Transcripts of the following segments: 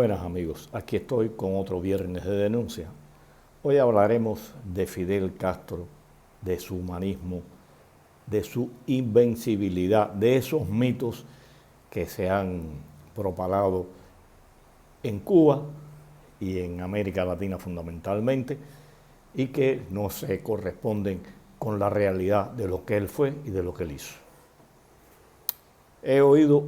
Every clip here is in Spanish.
Buenas amigos, aquí estoy con otro viernes de denuncia. Hoy hablaremos de Fidel Castro, de su humanismo, de su invencibilidad, de esos mitos que se han propalado en Cuba y en América Latina fundamentalmente y que no se corresponden con la realidad de lo que él fue y de lo que él hizo. He oído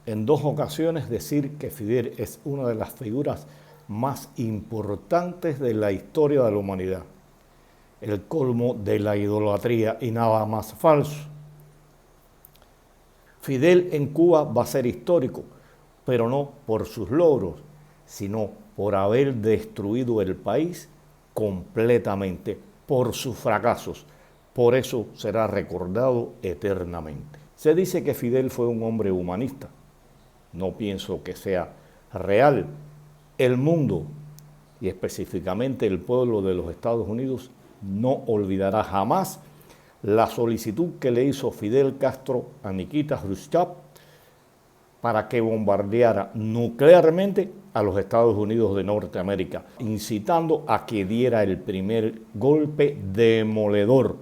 en 2 ocasiones decir que Fidel es una de las figuras más importantes de la historia de la humanidad, el colmo de la idolatría y nada más falso. Fidel en Cuba va a ser histórico, pero no por sus logros, sino por haber destruido el país completamente, por sus fracasos. Por eso será recordado eternamente. Se dice que Fidel fue un hombre humanista. No pienso que sea real. El mundo, y específicamente el pueblo de los Estados Unidos, no olvidará jamás la solicitud que le hizo Fidel Castro a Nikita Khrushchev para que bombardeara nuclearmente a los Estados Unidos de Norteamérica, incitando a que diera el primer golpe demoledor.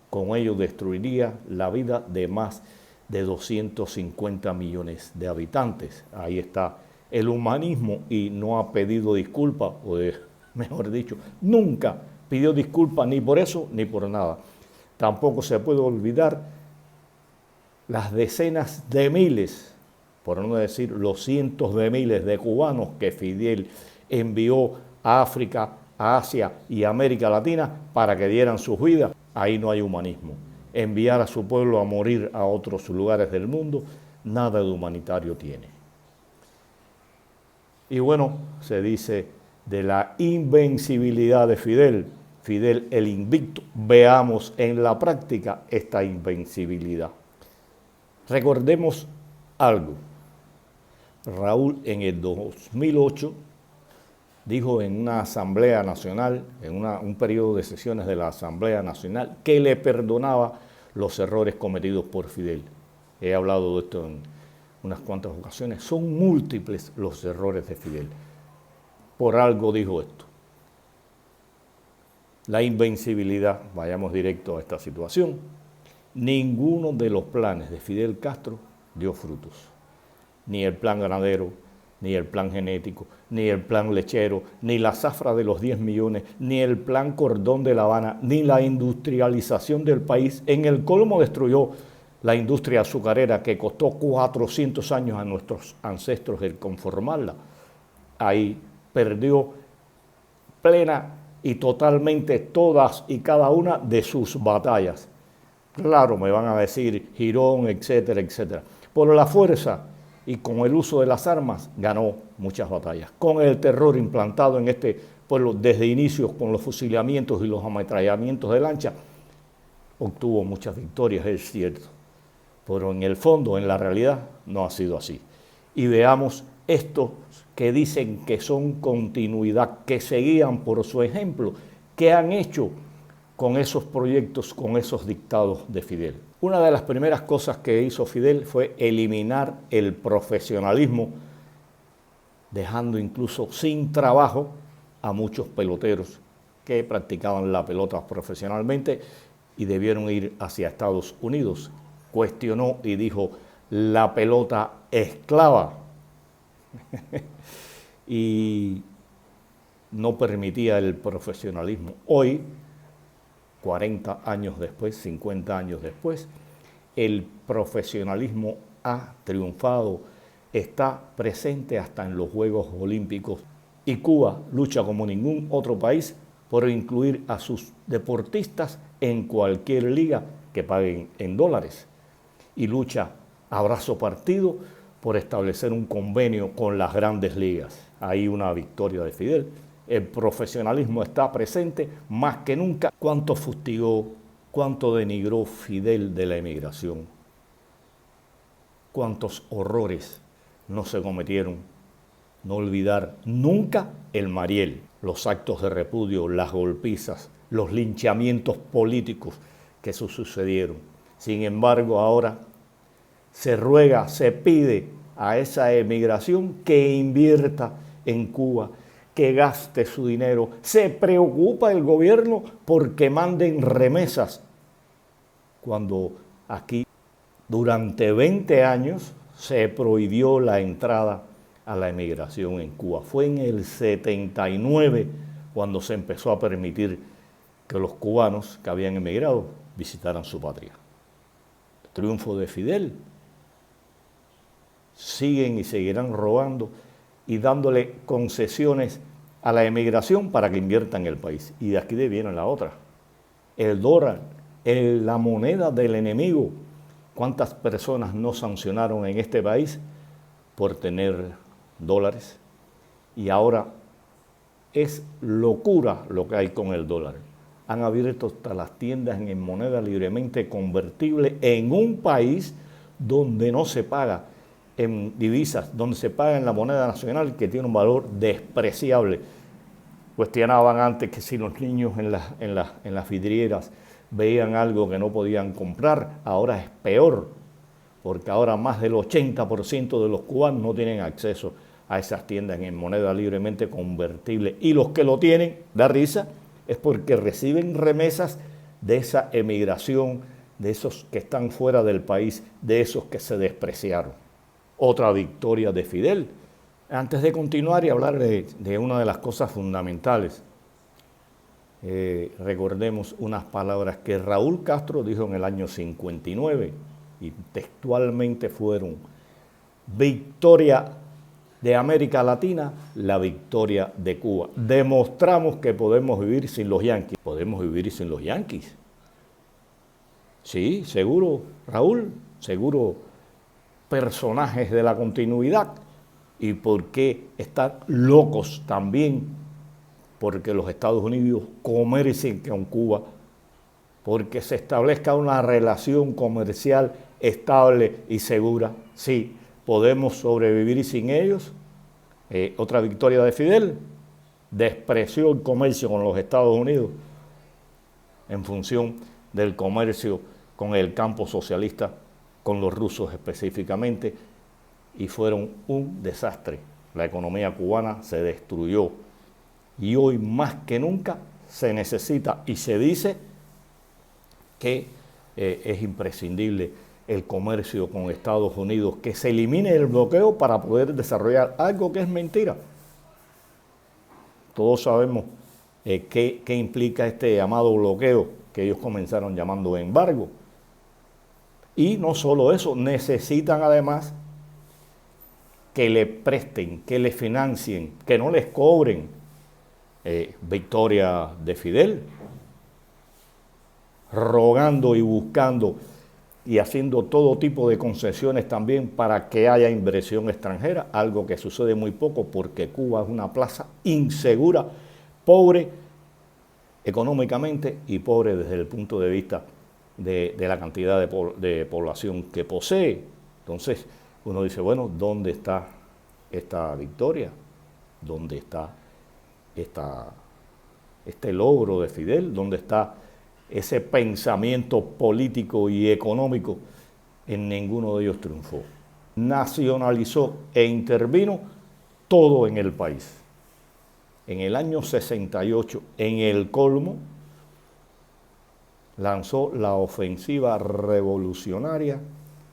Con ello destruiría la vida de más de 250 millones de habitantes. Ahí está el humanismo y no ha pedido disculpas, o mejor dicho, nunca pidió disculpas ni por eso ni por nada. Tampoco se puede olvidar las decenas de miles, por no decir los cientos de miles de cubanos que Fidel envió a África, a Asia y a América Latina para que dieran sus vidas. Ahí no hay humanismo. Enviar a su pueblo a morir a otros lugares del mundo, nada de humanitario tiene. Y bueno, se dice de la invencibilidad de Fidel, Fidel el invicto. Veamos en la práctica esta invencibilidad. Recordemos algo. Raúl en el 2008 dijo en una asamblea nacional, en un periodo de sesiones de la Asamblea Nacional, que le perdonaba los errores cometidos por Fidel. He hablado de esto en unas cuantas ocasiones. Son múltiples los errores de Fidel. Por algo dijo esto. La invencibilidad, vayamos directo a esta situación. Ninguno de los planes de Fidel Castro dio frutos. Ni el plan ganadero, ni el plan genético, ni el plan lechero, ni la zafra de los 10 millones, ni el plan cordón de La Habana, ni la industrialización del país. En el colmo destruyó la industria azucarera que costó 400 años a nuestros ancestros el conformarla. Ahí perdió plena y totalmente todas y cada una de sus batallas. Claro, me van a decir Girón, etcétera, etcétera. Por la fuerza y con el uso de las armas ganó muchas batallas. Con el terror implantado en este pueblo desde inicios con los fusilamientos y los ametrallamientos de lancha, obtuvo muchas victorias, es cierto. Pero en el fondo, en la realidad, no ha sido así. Y veamos estos que dicen que son continuidad, que seguían por su ejemplo, que han hecho con esos proyectos, con esos dictados de Fidel. Una de las primeras cosas que hizo Fidel fue eliminar el profesionalismo, dejando incluso sin trabajo a muchos peloteros que practicaban la pelota profesionalmente y debieron ir hacia Estados Unidos. Cuestionó y dijo, la pelota esclava. Y no permitía el profesionalismo. Hoy, 40 años después, 50 años después, el profesionalismo ha triunfado, está presente hasta en los Juegos Olímpicos y Cuba lucha como ningún otro país por incluir a sus deportistas en cualquier liga que paguen en dólares y lucha a brazo partido por establecer un convenio con las grandes ligas. Hay una victoria de Fidel. El profesionalismo está presente más que nunca. ¿Cuánto fustigó, cuánto denigró Fidel de la emigración? ¿Cuántos horrores no se cometieron? No olvidar nunca el Mariel, los actos de repudio, las golpizas, los linchamientos políticos que sucedieron. Sin embargo, ahora se ruega, se pide a esa emigración que invierta en Cuba, que gaste su dinero. Se preocupa el gobierno porque manden remesas, cuando aquí durante 20 años se prohibió la entrada a la emigración en Cuba. Fue en el 79 cuando se empezó a permitir que los cubanos que habían emigrado visitaran su patria. El triunfo de Fidel. Siguen y seguirán robando y dándole concesiones a la emigración para que inviertan en el país. Y de aquí viene la otra. El dólar, la moneda del enemigo. ¿Cuántas personas no sancionaron en este país por tener dólares? Y ahora es locura lo que hay con el dólar. Han abierto hasta las tiendas en moneda libremente convertible en un país donde no se paga en divisas, donde se paga en la moneda nacional, que tiene un valor despreciable. Cuestionaban antes que si los niños en las vidrieras veían algo que no podían comprar, ahora es peor, porque ahora más del 80% de los cubanos no tienen acceso a esas tiendas en moneda libremente convertible. Y los que lo tienen, da risa, es porque reciben remesas de esa emigración, de esos que están fuera del país, de esos que se despreciaron. Otra victoria de Fidel. Antes de continuar y hablar de una de las cosas fundamentales, recordemos unas palabras que Raúl Castro dijo en el año 59 y textualmente fueron: victoria de América Latina, la victoria de Cuba. Demostramos que podemos vivir sin los yanquis. Podemos vivir sin los yanquis. Sí, seguro, Raúl, seguro personajes de la continuidad. ¿Y por qué están locos también? Porque los Estados Unidos comercien con Cuba, porque se establezca una relación comercial estable y segura. Sí, podemos sobrevivir sin ellos. Otra victoria de Fidel, despreció el comercio con los Estados Unidos en función del comercio con el campo socialista, con los rusos específicamente, y fueron un desastre. La economía cubana se destruyó y hoy más que nunca se necesita y se dice que es imprescindible el comercio con Estados Unidos, que se elimine el bloqueo para poder desarrollar algo que es mentira. Todos sabemos qué implica este llamado bloqueo que ellos comenzaron llamando embargo. Y no solo eso, necesitan además que le presten, que le financien, que no les cobren. Victoria de Fidel, rogando y buscando y haciendo todo tipo de concesiones también para que haya inversión extranjera, algo que sucede muy poco porque Cuba es una plaza insegura, pobre económicamente y pobre desde el punto de vista de la cantidad de población que posee. Entonces uno dice, bueno, ¿dónde está esta victoria? ¿Dónde está este logro de Fidel? ¿Dónde está ese pensamiento político y económico? En ninguno de ellos triunfó. Nacionalizó e intervino todo en el país. En el año 68, en el colmo, lanzó la ofensiva revolucionaria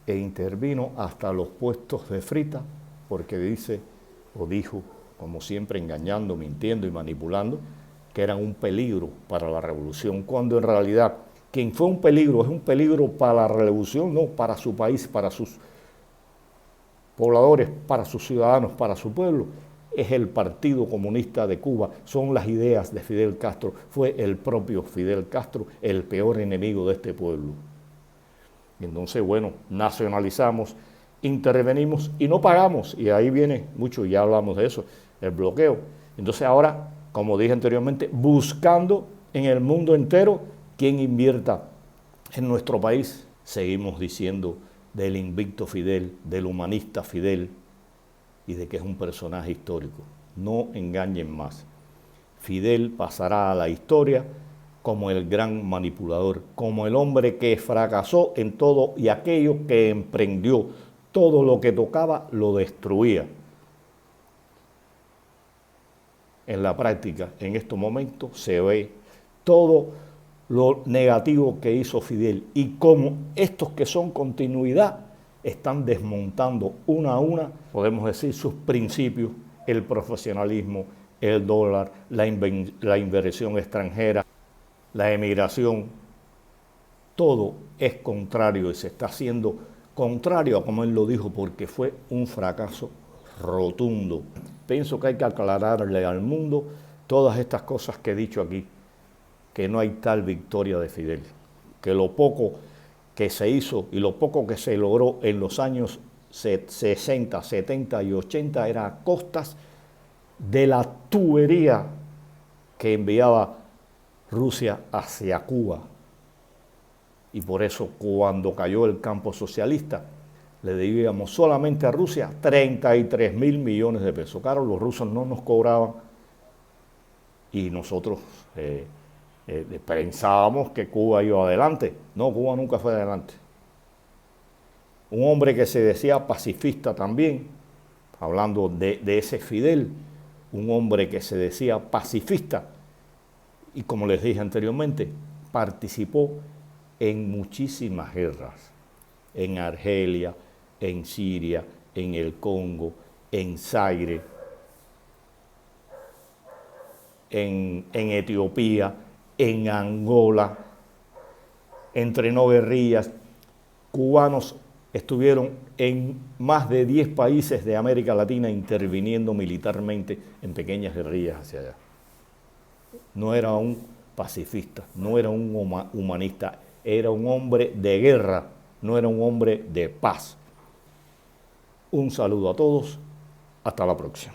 e intervino hasta los puestos de frita, porque dice o dijo, como siempre engañando, mintiendo y manipulando, que eran un peligro para la revolución, cuando en realidad quien fue un peligro es un peligro para la revolución, no para su país, para sus pobladores, para sus ciudadanos, para su pueblo. Es el Partido Comunista de Cuba, son las ideas de Fidel Castro, fue el propio Fidel Castro el peor enemigo de este pueblo. Entonces, bueno, nacionalizamos, intervenimos y no pagamos, y ahí viene mucho, ya hablamos de eso, el bloqueo. Entonces ahora, como dije anteriormente, buscando en el mundo entero quien invierta en nuestro país. Seguimos diciendo del invicto Fidel, del humanista Fidel y de que es un personaje histórico. No engañen más. Fidel pasará a la historia como el gran manipulador, como el hombre que fracasó en todo y aquello que emprendió. Todo lo que tocaba lo destruía. en la práctica, en estos momentos, se ve todo lo negativo que hizo Fidel y cómo estos que son continuidad están desmontando una a una, podemos decir, sus principios, el profesionalismo, el dólar, la inversión extranjera, la emigración. Todo es contrario y se está haciendo contrario a como él lo dijo, porque fue un fracaso rotundo. Pienso que hay que aclararle al mundo todas estas cosas que he dicho aquí, que no hay tal victoria de Fidel, que lo poco que se hizo y lo poco que se logró en los años 60, 70 y 80 era a costas de la tubería que enviaba Rusia hacia Cuba. Y por eso cuando cayó el campo socialista, le debíamos solamente a Rusia 33.000 millones de pesos. Claro, los rusos no nos cobraban y nosotros pensábamos que Cuba iba adelante. No, Cuba nunca fue adelante. Un hombre que se decía pacifista también, hablando de ese Fidel, un hombre que se decía pacifista y, como les dije anteriormente, participó en muchísimas guerras, en Argelia, en Siria, en el Congo, en Zaire, en Etiopía, en Angola, entrenó guerrillas. Cubanos estuvieron en más de 10 países de América Latina interviniendo militarmente en pequeñas guerrillas hacia allá. No era un pacifista, no era un humanista, era un hombre de guerra, no era un hombre de paz. Un saludo a todos, hasta la próxima.